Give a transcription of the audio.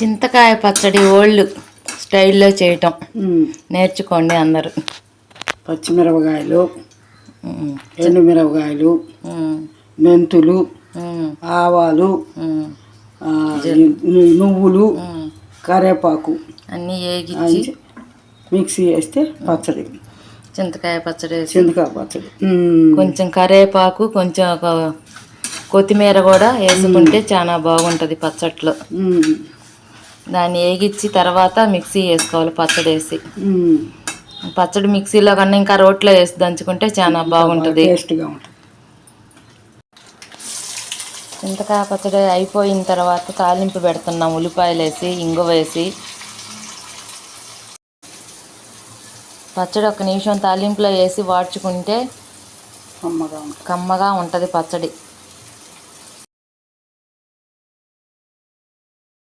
చింతకాయ పచ్చడి ఓల్డ్ స్టైల్లో చేయటం నేర్చుకోండి అందరూ. పచ్చిమిరపకాయలు, ఎండుమిరపకాయలు, మెంతులు, ఆవాలు, నువ్వులు, కరివేపాకు అన్నీ వేగించి మిక్సీ వేస్తే పచ్చడి, చింతకాయ పచ్చడి. కొంచెం కరివేపాకు, కొంచెం కొత్తిమీర కూడా వేసుకుంటే చాలా బాగుంటుంది పచ్చట్లో. దాన్ని వేగించి తర్వాత మిక్సీ వేసుకోవాలి పచ్చడి వేసి. పచ్చడి మిక్సీలో కన్నా ఇంకా రోట్లో వేసి దంచుకుంటే చాలా బాగుంటుంది, టేస్ట్గా ఉంటుంది. చింతకాయ పచ్చడి అయిపోయిన తర్వాత తాలింపు పెడుతున్నాం. ఉల్లిపాయలు వేసి, ఇంగువ వేసి పచ్చడి 1 నిమిషం తాలింపులో వేసి వాడ్చుకుంటే కమ్మగా ఉంటుంది పచ్చడి.